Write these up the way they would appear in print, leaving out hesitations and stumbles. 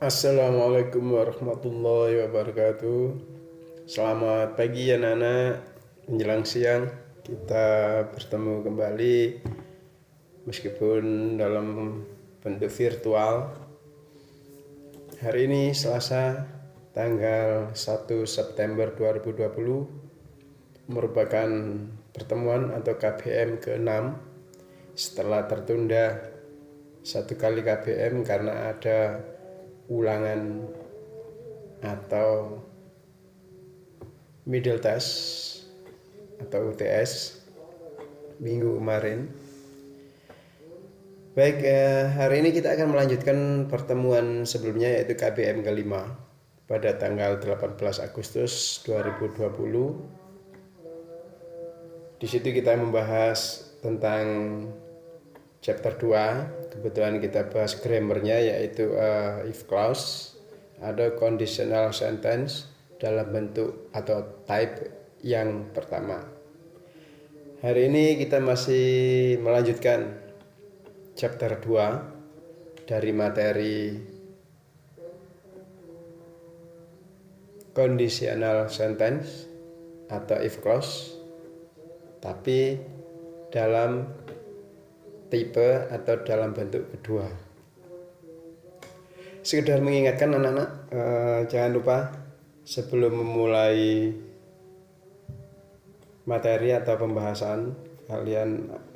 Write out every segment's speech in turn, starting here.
Assalamualaikum warahmatullahi wabarakatuh. Selamat pagi ya Nana. Menjelang siang kita bertemu kembali meskipun dalam bentuk virtual. Hari ini Selasa tanggal 1 September 2020 merupakan pertemuan atau KBM ke-6 setelah tertunda satu kali KBM karena ada ulangan atau middle test atau UTS minggu kemarin. Baik, hari ini kita akan melanjutkan pertemuan sebelumnya yaitu KBM ke-5 pada tanggal 18 Agustus 2020. Di situ kita membahas tentang chapter 2. Kebetulan kita bahas grammarnya yaitu if clause, ada conditional sentence dalam bentuk atau type yang pertama. Hari ini kita masih melanjutkan chapter 2 dari materi conditional sentence atau if clause, tapi dalam tipe atau dalam bentuk kedua. Sekedar mengingatkan anak-anak, jangan lupa sebelum memulai materi atau pembahasan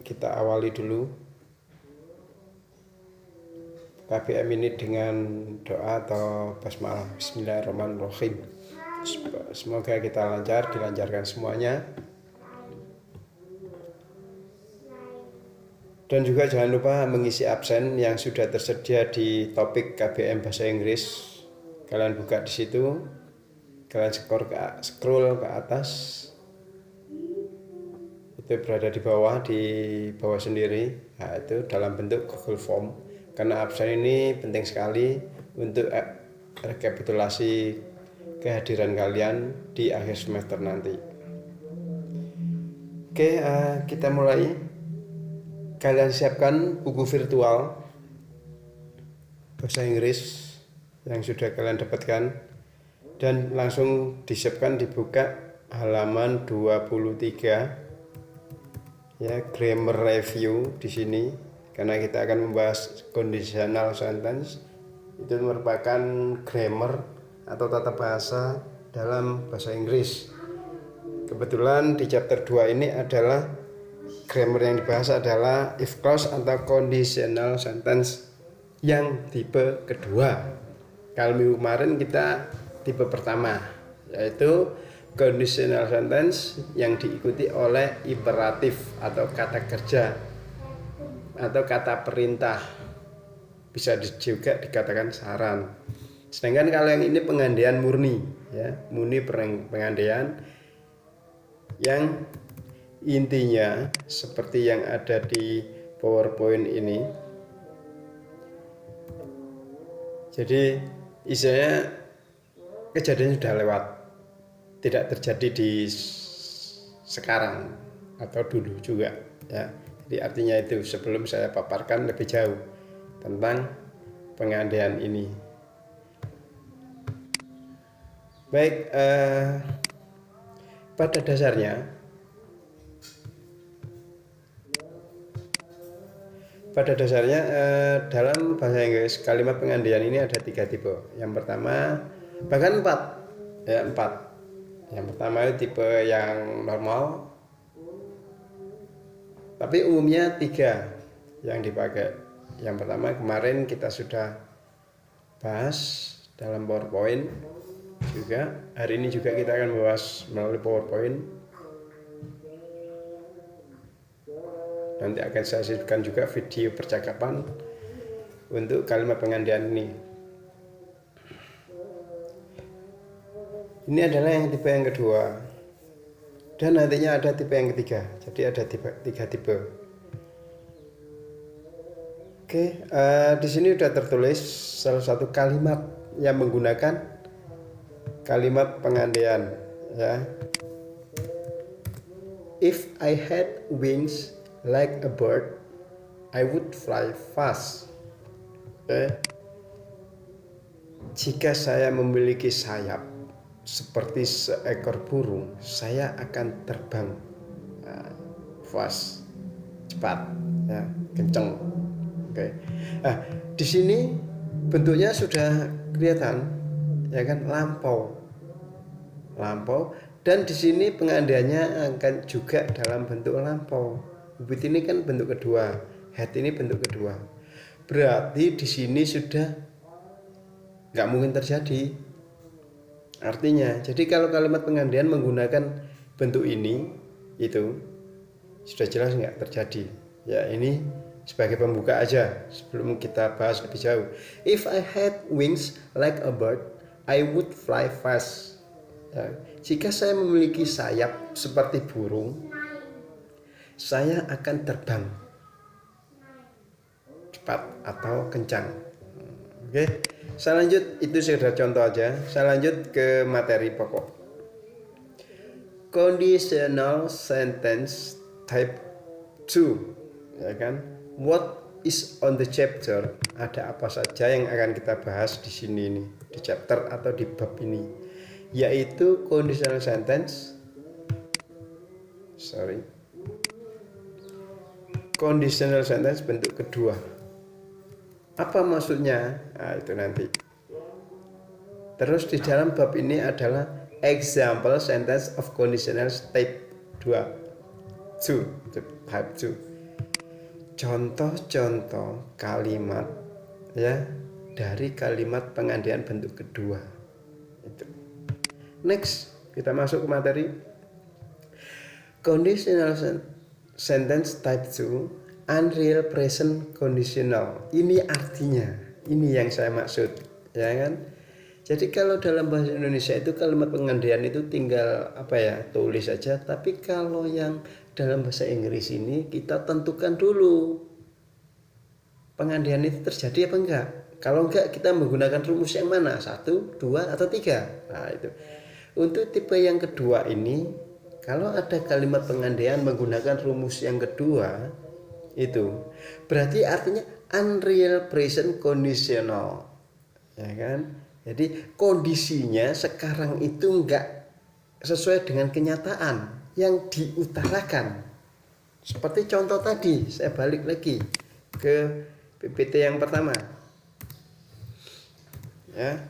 kita awali dulu KBM ini dengan doa atau basmalah. Bismillahirrahmanirrahim. Semoga kita dilancarkan semuanya. Dan juga jangan lupa mengisi absen yang sudah tersedia di topik KBM Bahasa Inggris. Kalian buka di situ, kalian scroll ke atas, itu berada di bawah sendiri. Nah, itu dalam bentuk Google Form. Karena absen ini penting sekali untuk rekapitulasi kehadiran kalian di akhir semester nanti. Oke, kita mulai. Kalian siapkan buku virtual bahasa Inggris yang sudah kalian dapatkan dan langsung dibuka halaman 23 ya, grammar review di sini karena kita akan membahas conditional sentence. Itu merupakan grammar atau tata bahasa dalam bahasa Inggris. Kebetulan di chapter 2 ini adalah grammar yang dibahas adalah if clause atau conditional sentence yang tipe kedua. Kalau minggu kemarin kita tipe pertama, yaitu conditional sentence yang diikuti oleh imperatif atau kata kerja atau kata perintah, bisa juga dikatakan saran. Sedangkan kalau yang ini pengandaian murni, ya, pengandaian yang intinya seperti yang ada di PowerPoint ini. Jadi isinya kejadian sudah lewat, tidak terjadi di sekarang atau dulu juga ya. Jadi artinya itu sebelum saya paparkan lebih jauh tentang pengandaian ini. Baik, pada dasarnya dalam bahasa Inggris kalimat pengandaian ini ada 3 tipe. Yang pertama, bahkan 4. Yang pertama itu tipe yang normal, tapi umumnya 3 yang dipakai. Yang pertama kemarin kita sudah bahas dalam PowerPoint juga. Hari ini juga kita akan membahas melalui PowerPoint. Nanti akan saya sisipkan juga video percakapan untuk kalimat pengandaian ini. Ini adalah yang tipe yang kedua. Dan nantinya ada tipe yang ketiga. Jadi ada 3 tipe. Oke, di sini sudah tertulis salah satu kalimat yang menggunakan kalimat pengandaian, ya. If I had wings like a bird, I would fly fast. Jika saya memiliki sayap seperti seekor burung, saya akan terbang fast, cepat, ya, kenceng. Oke. Nah, di sini bentuknya sudah kelihatan, ya kan, lampau, dan di sini pengandaiannya akan juga dalam bentuk lampau. With ini kan bentuk kedua, head ini bentuk kedua. Berarti di sini sudah nggak mungkin terjadi. Artinya, jadi kalau kalimat pengandaian menggunakan bentuk ini, itu sudah jelas nggak terjadi. Ya, ini sebagai pembuka aja sebelum kita bahas lebih jauh. If I had wings like a bird, I would fly fast. Ya, jika saya memiliki sayap seperti burung, saya akan terbang cepat atau kencang. Oke, saya lanjut, itu sudah contoh aja. Saya lanjut ke materi pokok. Conditional sentence type 2, ya kan? What is on the chapter? Ada apa saja yang akan kita bahas di sini ini, di chapter atau di bab ini, yaitu conditional sentence. Conditional sentence bentuk kedua. Apa maksudnya? Nah, itu nanti. Terus di dalam bab ini adalah example sentence of conditional type 2. Type 2. Contoh-contoh kalimat, ya, dari kalimat pengandaian bentuk kedua. Itu. Next, kita masuk ke materi. Conditional sentence type 2, unreal present conditional. Ini artinya, ini yang saya maksud, ya kan? Jadi kalau dalam bahasa Indonesia itu kalimat pengandaian itu tinggal tulis saja. Tapi kalau yang dalam bahasa Inggris ini kita tentukan dulu pengandaian itu terjadi apa enggak. Kalau enggak, kita menggunakan rumus yang mana? 1, 2, atau 3. Nah, itu. Untuk tipe yang kedua ini, kalau ada kalimat pengandaian menggunakan rumus yang kedua, itu berarti artinya unreal present conditional, ya kan? Jadi kondisinya sekarang itu enggak sesuai dengan kenyataan yang diutarakan. Seperti contoh tadi, saya balik lagi ke PPT yang pertama, ya.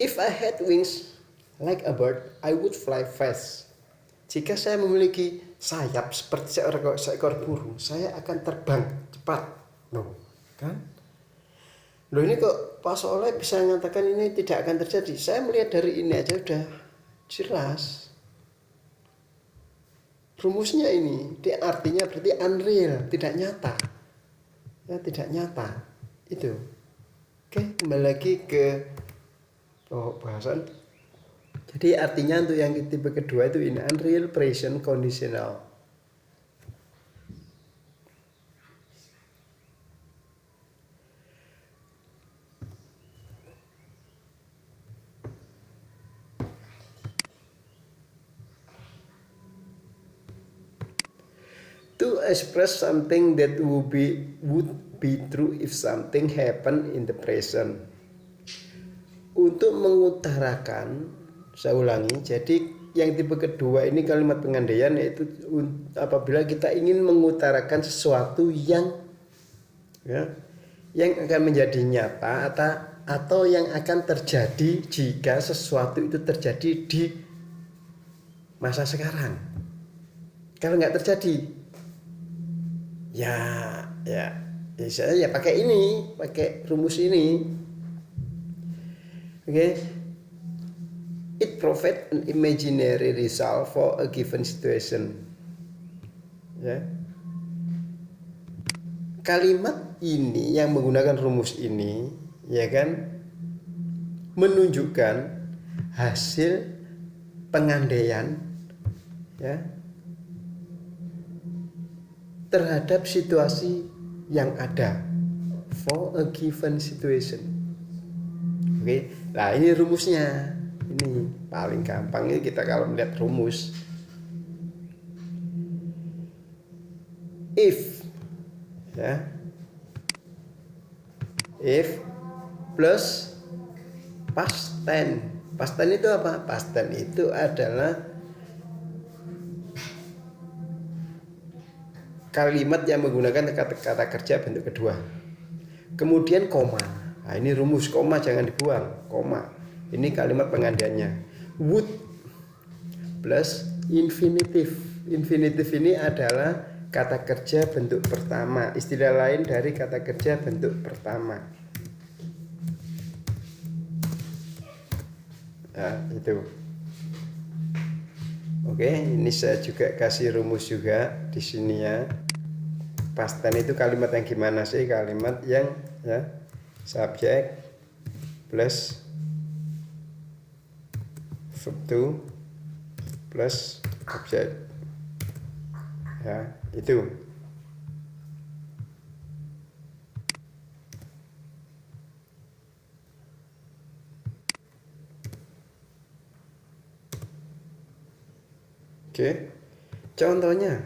If I had wings like a bird, I would fly fast. Jika saya memiliki sayap seperti seekor burung, saya akan terbang cepat. Loh, kan? Loh, ini kok Pak Soleh bisa mengatakan ini tidak akan terjadi? Saya melihat dari ini aja udah jelas. Rumusnya ini, dia artinya berarti unreal, tidak nyata. Ya, tidak nyata. Itu. Oke, kembali lagi ke bahasan. Jadi artinya untuk yang tipe kedua itu ini unreal present conditional. To express something that would be true if something happened in the present. Untuk mengutarakan, saya ulangi, jadi yang tipe kedua ini kalimat pengandaian yaitu apabila kita ingin mengutarakan sesuatu yang akan menjadi nyata atau yang akan terjadi jika sesuatu itu terjadi di masa sekarang. Kalau nggak terjadi, saya pakai ini, pakai rumus ini. Oke. It provides an imaginary result for a given situation. Ya. Kalimat ini yang menggunakan rumus ini, ya kan, menunjukkan hasil pengandaian, ya, terhadap situasi yang ada for a given situation. Oke, nah ini rumusnya. Ini paling gampang ini kita kalau melihat rumus. If, ya, if plus past tense. Past tense itu apa? Past tense itu adalah kalimat yang menggunakan kata kerja bentuk kedua. Kemudian koma. Nah, ini rumus koma jangan dibuang. Koma. Ini kalimat pengandiannya. Would plus infinitif. Infinitif ini adalah kata kerja bentuk pertama. Istilah lain dari kata kerja bentuk pertama. Nah, itu. Oke, ini saya juga kasih rumus juga di sini ya. Past tense itu kalimat yang gimana sih? Kalimat yang ya subjek plus verb to plus objek. Ya, itu. Oke. Contohnya,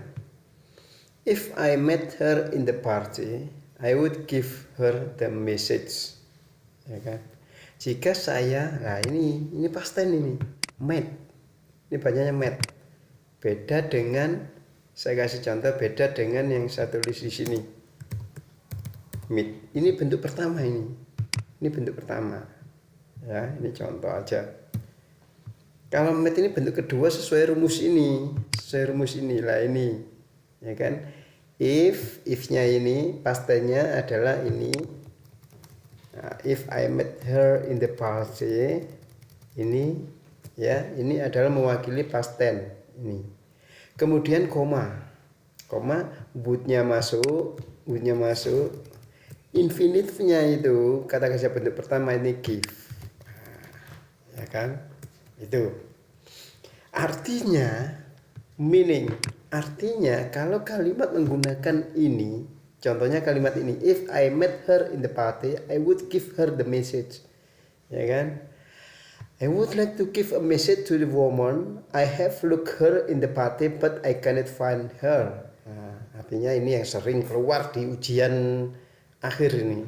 if I met her in the party, I would give her the message. Ya kan? Jika saya, nah ini past tense ini, met. Ini bacanya met. Beda dengan, saya kasih contoh beda dengan yang saya tulis di sini. Meet. Ini bentuk pertama ini. Ini bentuk pertama. Ya, ini contoh aja. Kalau met ini bentuk kedua sesuai rumus ini. Sesuai rumus inilah ini. Ya kan? If-nya ini past tense-nya adalah ini. Nah, if I met her in the party, ini ya, ini adalah mewakili past tense ini. Kemudian koma. Koma, would-nya masuk, infinitive-nya itu kata kerja bentuk pertama ini give. Nah, ya kan? Itu. Artinya meaning. Artinya kalau kalimat menggunakan ini, contohnya kalimat ini, if I met her in the party, I would give her the message. Ya kan? I would like to give a message to the woman. I have looked her in the party but I cannot find her. Nah, artinya ini yang sering keluar di ujian akhir ini.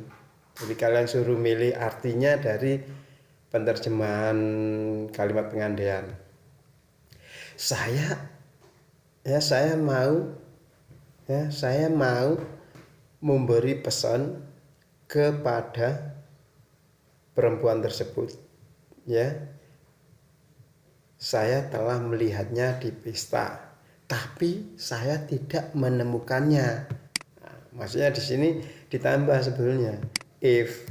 Jadi kalian suruh milih artinya dari penerjemahan kalimat pengandian. Saya mau memberi pesan kepada perempuan tersebut. Ya, saya telah melihatnya di pesta, tapi saya tidak menemukannya. Nah, maksudnya di sini ditambah sebetulnya if.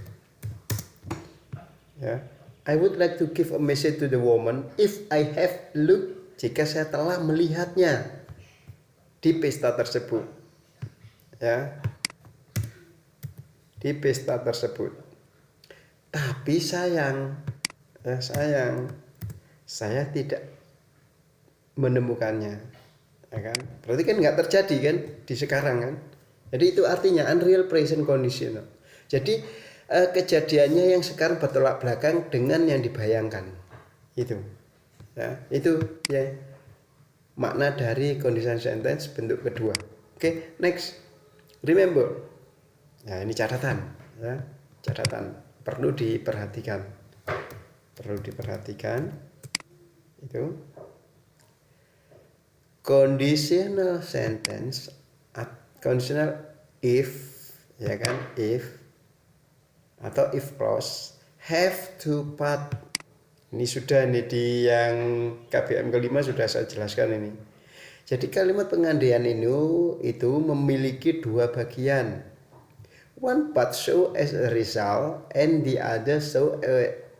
Ya, I would like to give a message to the woman if I have looked, jika saya telah melihatnya di pesta tersebut. Ya, di pesta tersebut. Tapi sayang, saya tidak menemukannya. Ya kan? Berarti kan nggak terjadi kan di sekarang kan. Jadi itu artinya unreal present conditional. Jadi kejadiannya yang sekarang bertolak belakang dengan yang dibayangkan. Itu. Ya, itu ya makna dari conditional sentence bentuk kedua. Oke, next. Remember. Nah, ini catatan, ya. Catatan perlu diperhatikan. Itu conditional sentence, conditional if, ya kan, if atau if clause have to part. Ini sudah nih di yang KBM kelima sudah saya jelaskan ini. Jadi kalimat pengandian itu memiliki dua bagian. One part show as a result and the other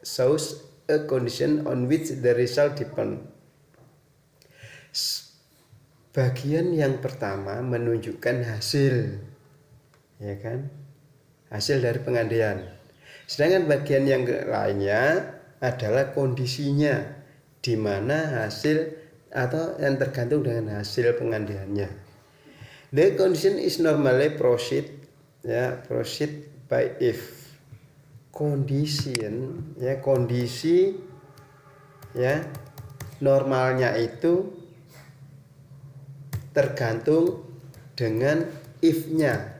shows a condition on which the result depend. Bagian yang pertama menunjukkan hasil, ya kan, hasil dari pengandian. Sedangkan bagian yang lainnya adalah kondisinya, di mana hasil atau yang tergantung dengan hasil pengandiannya. The condition is normally proceed by if. Condition, ya, kondisi, ya, normalnya itu tergantung dengan if-nya.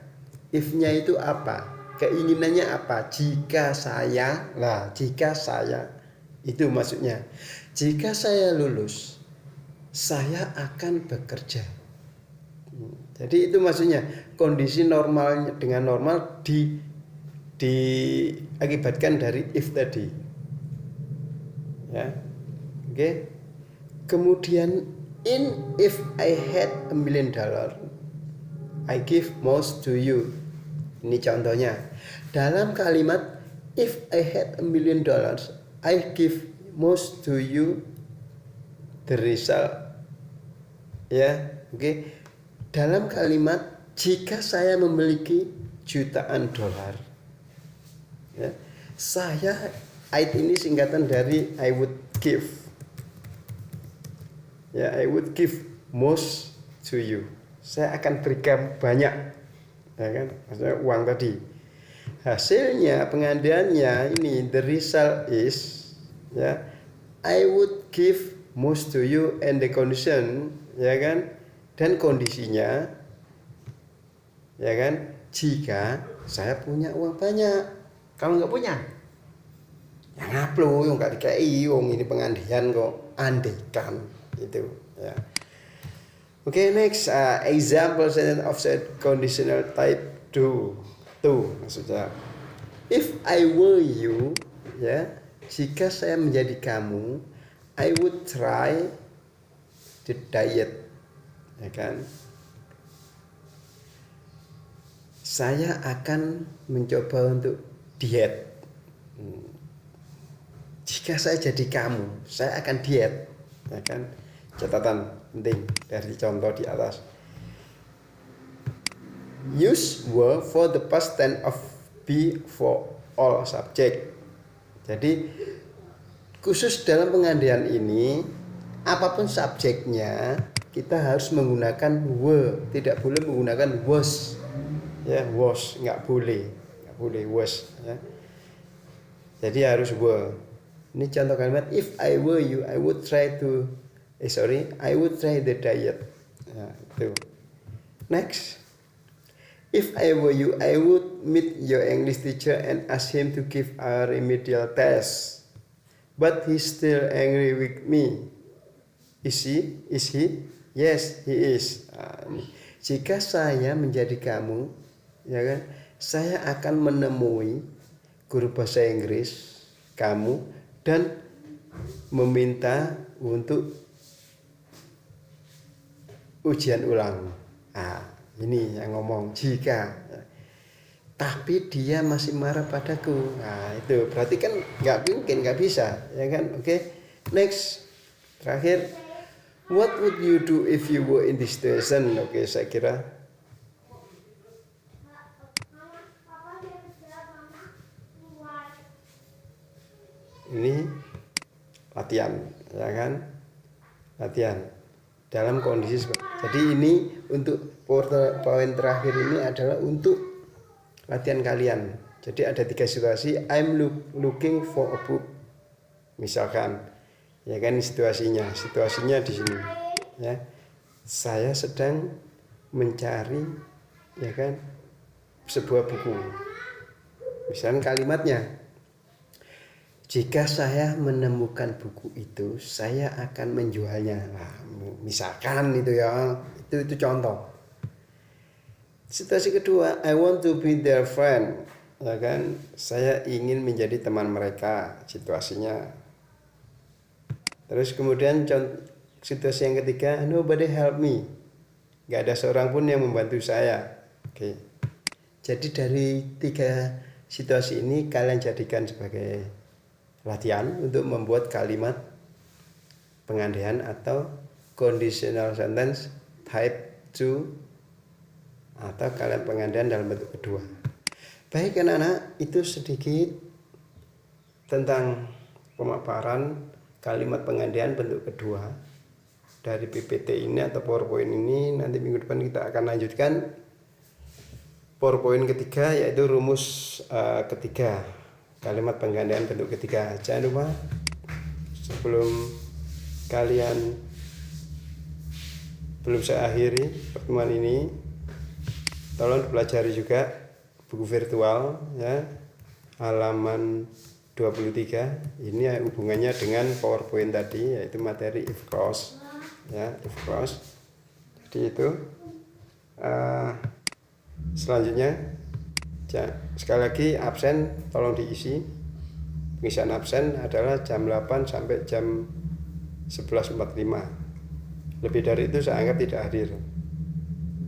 If-nya itu apa? keinginannya apa? Jika saya, jika saya, itu maksudnya. Jika saya lulus, saya akan bekerja. Jadi itu maksudnya kondisi normal dengan normal diakibatkan dari if tadi. Ya. Oke. Kemudian if I had $1 million, I give most to you. Ini contohnya. Dalam kalimat if I had $1 million, I give most to you. The result. Ya, oke. Dalam kalimat jika saya memiliki jutaan dolar, ya, saya ini singkatan dari I would give. Ya, I would give most to you. Saya akan berikan banyak, ya kan? Maksudnya uang tadi. Hasilnya pengandaiannya ini the result is, ya, I would give most to you and the condition, ya kan? Dan kondisinya, ya kan, jika saya punya uang banyak. Kalau nggak punya, ya ngaplo, yang nggak dikai, wong ini pengandaian kok, andaikan itu. Ya. Oke, next example sentence of said conditional type 2 maksudnya. If I were you, ya, jika saya menjadi kamu, I would try the diet. Ya kan, saya akan mencoba untuk diet. Jika saya jadi kamu, saya akan diet. Ya kan, catatan penting dari contoh di atas. Use were for the past tense of be for all subject. Jadi khusus dalam pengandaian ini, apapun subjeknya, kita harus menggunakan were, tidak boleh menggunakan was. Ya, was nggak boleh was. Ya. Jadi harus were. Ini contoh kalimat if I were you, I would try the diet. Ya, itu. Next, if I were you, I would meet your English teacher and ask him to give a remedial test. But he's still angry with me. Is he? Yes, he is. Jika saya menjadi kamu, ya kan, saya akan menemui guru bahasa Inggris kamu dan meminta untuk ujian ulang. Ini yang ngomong jika. Tapi dia masih marah padaku. Itu berarti kan nggak mungkin, nggak bisa, ya kan? Oke. Next, terakhir. What would you do if you were in this situation? Oke, saya kira ini latihan, ya kan? Latihan dalam kondisi seperti. Jadi ini untuk poin terakhir ini adalah untuk latihan kalian. Jadi ada 3 situasi. I'm looking for a book. Misalkan, ya kan, situasinya di sini, ya, saya sedang mencari, ya kan, sebuah buku. Misalnya kalimatnya, jika saya menemukan buku itu, saya akan menjualnya. Misalkan itu, ya, itu contoh. Situasi kedua, I want to be their friend, ya kan, saya ingin menjadi teman mereka. Situasinya. Terus kemudian situasi yang ketiga, nobody help me, nggak ada seorang pun yang membantu saya. Oke. Jadi dari 3 situasi ini kalian jadikan sebagai latihan untuk membuat kalimat pengandaian atau conditional sentence type 2 atau kalimat pengandaian dalam bentuk kedua. Baik anak-anak, itu sedikit tentang pemaparan kalimat pengandaian bentuk kedua dari PPT ini atau PowerPoint ini. Nanti minggu depan kita akan lanjutkan PowerPoint ketiga, yaitu rumus ketiga, kalimat pengandaian bentuk ketiga. Jangan lupa sebelum saya akhiri pertemuan ini, tolong dipelajari juga buku virtual ya, halaman 23. Ini hubungannya dengan PowerPoint tadi, yaitu materi if clause ya, if clause. Jadi itu selanjutnya sekali lagi absen tolong diisi. Pengisian absen adalah jam 8 sampai jam 11.45. Lebih dari itu saya anggap tidak hadir.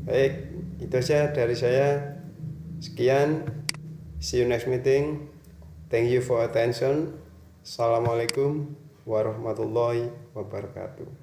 Baik, itu saja dari saya. Sekian, see you next meeting. Thank you for attention. Assalamualaikum warahmatullahi wabarakatuh.